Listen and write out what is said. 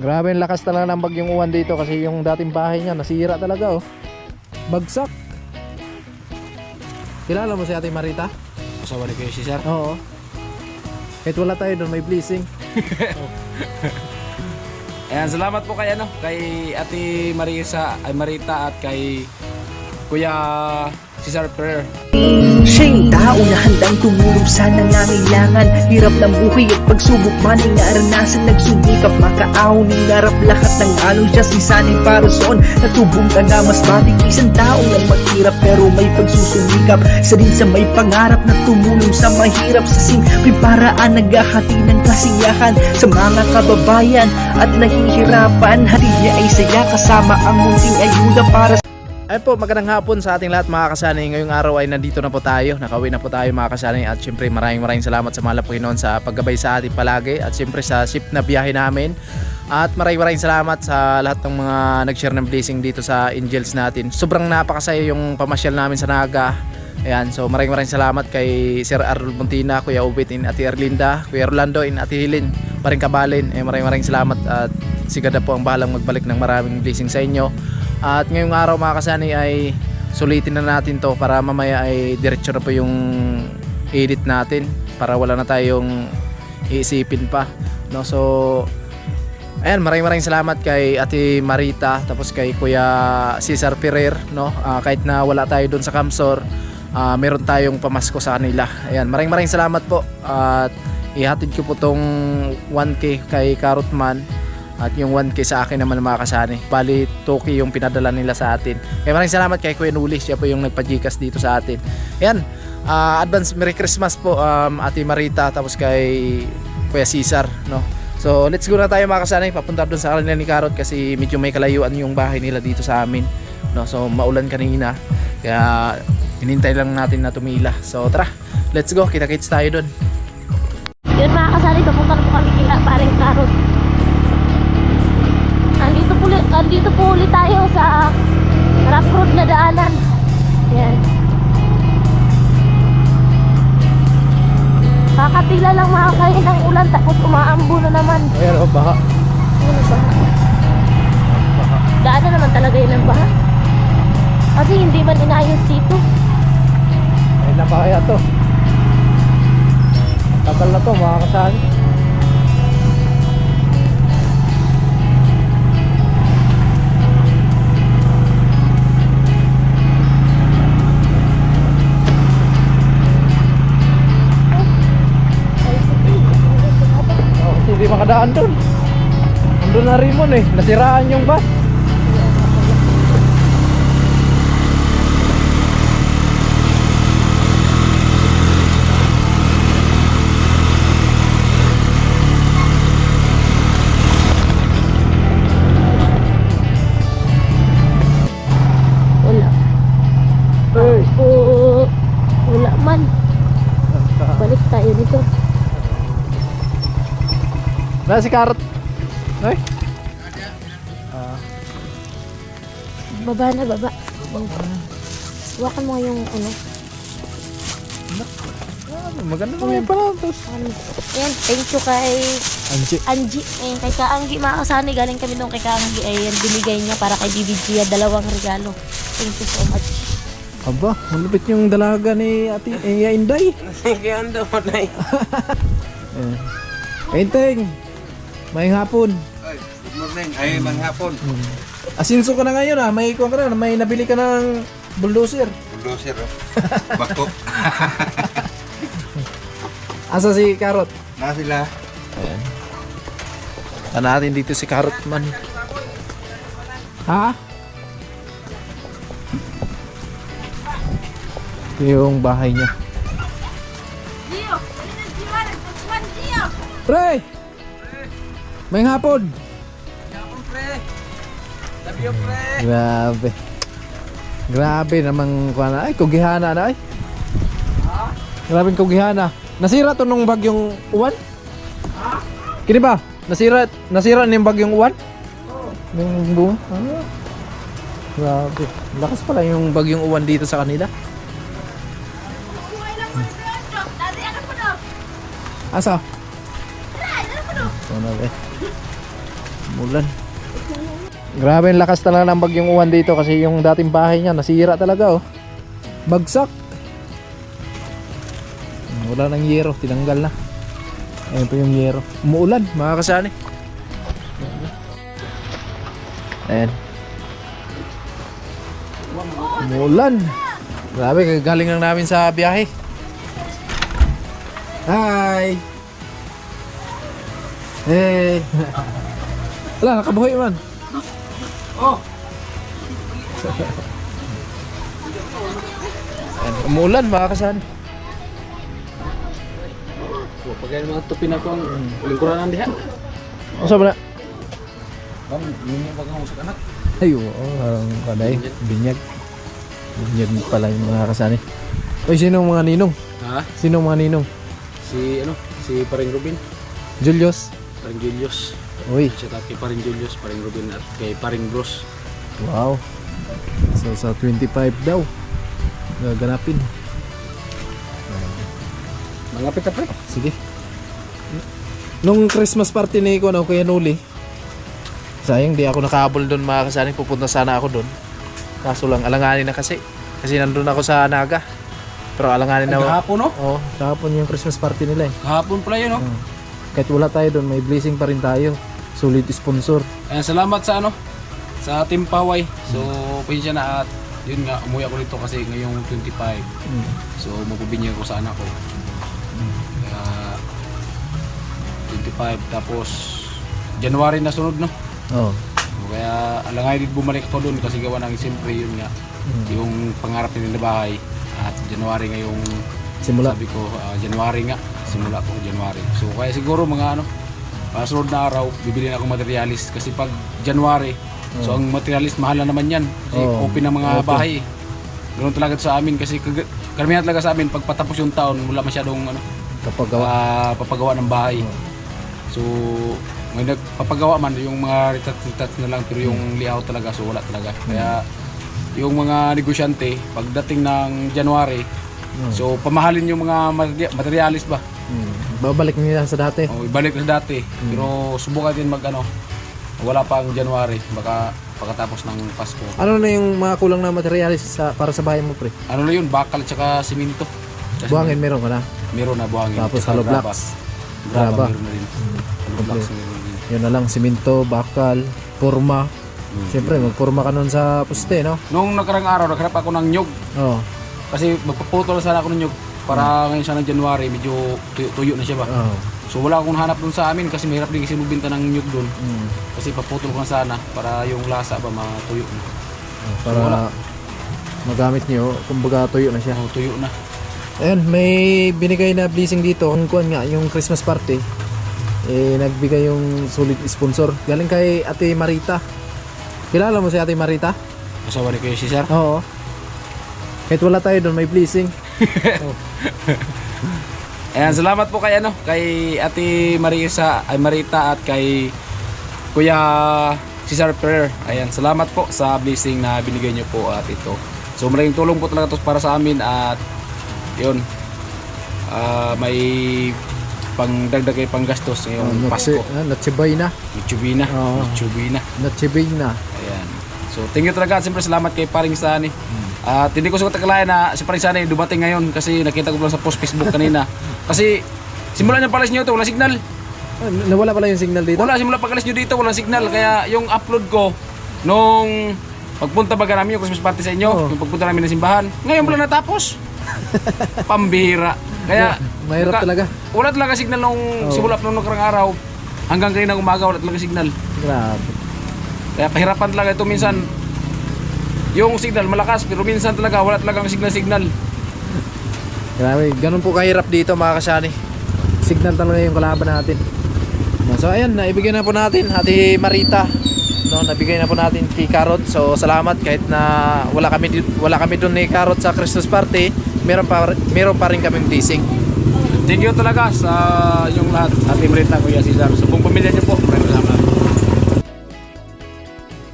Grabe ang lakas talaga ng bagyong uwan dito kasi yung dating bahay niya nasira talaga oh. Bagsak. Kilala mo si Ate Marita? Asawa ni kayo si Sir? Oo. Kahit wala tayo doon may blessing. Ayan, salamat po kay Ate Marita at kay Kuya Cesar Ferrer. Siya'y tao na handang tumulong sa nangangailangan. Hirap ng buhay at pagsubok man ay naranasan. Nagsumikap makaahon, hinarap lahat ng anong siya sisanay para soon. Natubong ka na mas matig isang tao lang maghirap pero may pagsusumikap. Isa din sa may pangarap na tumulong sa mahirap. Sa simpleng paraan naghahati ng kasiyahan sa mga kababayan at nahihirapan. Hati niya ay saya kasama ang munting ayuda para Ayun po, magandang hapon sa ating lahat mga kasanay. Ngayong araw ay nandito na po tayo. Nakauwi na po tayo mga kasanay. At syempre maraming salamat sa mahal na Panginoon sa paggabay sa ating palagi. At syempre sa ship na biyahe namin. At maraming salamat sa lahat ng mga nag-share ng blessing dito sa Angels natin. Sobrang napakasaya yung pamasyal namin sa Naga. Ayan, so maraming salamat kay Sir Arnold Montina, Kuya Ubit, in Ate Erlinda, Kuya Rolando, in Ate Hilin, Paring Kabalin. Maraming salamat at si God po ang bahalang magbalik ng maraming blessing sa inyo. At ngayong araw mga kasanay ay sulitin na natin to para mamaya ay diretso na po yung edit natin para wala na tayong iisipin pa, no? So ayan, maraming salamat kay Ate Marita tapos kay Kuya Cesar Ferrer, no? Kahit na wala tayo doon sa Kamsor, meron tayong pamasko sa kanila. Ayan, maraming salamat po at ihatid ko po tong 1K kay Karotman. At yung 1K sa akin naman mga kasani. Bali 2K yung pinadala nila sa atin. Kaya maraming salamat kay Kuya Nuli. Siya po yung nagpa-Gcash dito sa atin. Ayan, advance Merry Christmas po Ate Marita tapos kay Kuya Cesar, no? So let's go na tayo mga kasani. Papunta doon sa kanila ni Karot kasi medyo may kalayuan yung bahay nila dito sa amin, no? So maulan kanina. Kaya hinintay lang natin na tumila. So tara, let's go. Kita-kits tayo doon. Yun mga kasali, papunta na po kami kila Paring Karot. Andito po ulit tayo sa rough road na daanan. Yan. Kakatila lang mga kain ng ulan tapos umaambo na naman. Ayan o, baha. Ano baha? Daanan naman talaga yun ang baha. Kasi hindi man inayos dito. Ay na pa kaya to. Tagal na to mga kasani. Hindi makadaan doon. Nandun na Rimon eh. Nasiraan yung bus. Wala. Hey. Wala man. Balik tayo dito. Na si Karot. Ay. Baba na, baba. Huwakan mo yung ano. Maganda naman yung palatos. Ayan, thank you kay Anji. Angie. Ayan, kay Kaanggi. Mga kasani, galing kami doon kay Kaanggi. Ayan, binigay niya para kay BBG. 2 regalo. Thank you so much. Aba, malupit yung dalaga ni Ate Inday. Kaya ando mo na Kainting. Mayang hapon. Ay, good morning. Ay, manghapon. Asinso ka na ngayon ah. May kuha ka na. May nabili ka ng bulldozer. Bulldozer, oh. Bako. Asa si Karot? Na sila. Ayan. Saan natin dito si Karot man. Ha? Ito yung bahay niya. Pre! May hapon! Love you, pre. Grabe. Grabe namang kuha na. Ay, kugihana na ay. Grabing kugihana. Nasira to nung bagyong uwan? Kini ba? Nasira ni bagyong uwan? Yung bunga? Grabe. Lakas pala yung bagyong uwan dito sa kanila. Asa? Mulan. Grabe yung lakas talaga ng bagyong uwan dito kasi yung dating bahay niya nasira talaga oh. Bagsak. Wala nang yero, tinanggal na. Ayun po yung yero. Umuulan, mga kasani. Ayan. Umuulan. Grabe, galing lang namin sa biyahe. Hi! Hey! Wala, nakabuhay man. Oh! Ayan, umuulan, mga kasani. Pagkain mga tupin ako ang lingkuran ng diha. Ano sabi na? Bang, yun yung pagkain sa anak. Ay, oo, kaday. Binyag. Binyag pala yung mga kasani. Uy, sino mga ninong? Ha? Sino mga ninong? Si Paring Rubin. Julius? Paring Julius. Uy, Siya kay Paring Julius, Paring Rubin at kay Paring Bros. wow. So, sa 25 daw. Gaganapin. Mga pita pre. Sige. Nung Christmas party ni ko na Kuya Nuli, sayang di ako nakahabol doon mga kasani. Pupunta sana ako doon. Kaso lang alanganin na kasi. Kasi nandun ako sa Naga. Pero alanganin na. Kahapon no? Oo, kahapon yung Christmas party nila eh. Kahapon pala yun no? Kahit wala tayo doon, may blessing pa rin tayo. Solid sponsor. Ayan, salamat sa sa Team Paway. So, pasensya na at yun nga, umuwi ako dito kasi ngayong 25. So, magpabinyo ko sa anak ko. Kaya, 25 tapos January na sunod no? Oo. Kaya alangay din bumalik ako doon kasi gawa ng siyempre yun nga yung pangarap nila na bahay at January ngayong Simula. sabi ko January nga simula ko January. So kaya siguro mga sunod na araw bibili na akong materialis kasi pag January so ang materialis mahal na naman yan kasi open ng mga bahay eh. Ganoon talaga sa amin kasi karamihan talaga sa amin pag patapos yung taon wala masyadong papagawa ng bahay. So may nagpapagawa man yung mga retat na lang pero yung layout talaga so wala talaga. Kaya yung mga negosyante pagdating ng January so pamahalin yung mga materialis ba. Babalik nila sa dati. O ibalik na dati. Pero subukan din wala pa ang January baka pagkatapos ng Pasko. Ano na yung mga kulang na materialis para sa bahay mo pre? Ano na yun bakal at saka simento. Buhangin meron ka na. Meron na buhangin. Tapos Tsaka hollow blocks. Graba Graba. meron na rin. Hollow blocks meron na rin. Yun na lang, simento, bakal, forma. Siyempre, magforma ka nun sa poste, no? Nung nakarang araw naghanap ako ng nyug. Oo. Kasi magpaputol sana ako ng nyug para ngayon sana January medyo tuyo na siya ba. Oo. So wala akong hanap dun sa amin kasi mahirap din kasi magbenta ng nyug dun. Kasi paputol ko na sana para yung lasa ba matuyo na. Para magamit nyo, kumbaga tuyo na siya. O tuyo na. Ayun, may binigay na blessing dito. Ang kuwan nga, yung Christmas party. Nagbigay yung solid sponsor. Galing kay Ate Marita. Kilala mo si Ate Marita? Asawa ni Kuya Cesar. Oo. Kahit wala tayo doon, may blessing. Ayan, salamat po kay Ate Marita at kay Kuya Cesar Ferrer. Ayan, salamat po sa blessing na binigay niyo po at ito. So malaking tulong po talaga ito para sa amin at yun. May pangdagdag ay panggastos ngayong Pasko. Natsibay na. Mitsubi na. Oo. Mitsubi na. Natsibay na. Ayan. So thank you talaga. Siyempre salamat kay Paring Sani. At hindi ko sa takalayan na si Paring Sani dumating ngayon kasi nakita ko lang sa post Facebook kanina. Kasi simula niya palis niyo ito, wala signal. Nawala pala yung signal dito? Wala, simula pag alis niyo dito, walang signal. Kaya yung upload ko nung pagpunta baga namin yung Christmas party sa inyo, yung pagpunta namin ng simbahan, ngayon pala natapos. Pambihira. Kaya mahirap talaga. Wala talaga signal nung simula nung nakarang araw hanggang kayo ng umaga wala talaga signal. Grabe. Kaya pahirapan talaga ito minsan. Yung signal malakas pero minsan talaga wala talagang signal. Grabe, ganun po kahirap dito mga kasani. Signal talaga yung kalaban natin. So ayan, naibigay na po natin Ate Marita. No, nabigay na po natin kay Carrot. So salamat kahit na wala kami doon ni Carrot sa Christmas party, meron pa rin kaming blessing. Thank you talaga sa yung lahat. Ate Marita, Kuya Cesar, sa buong pamilya niyo po. Maraming salamat.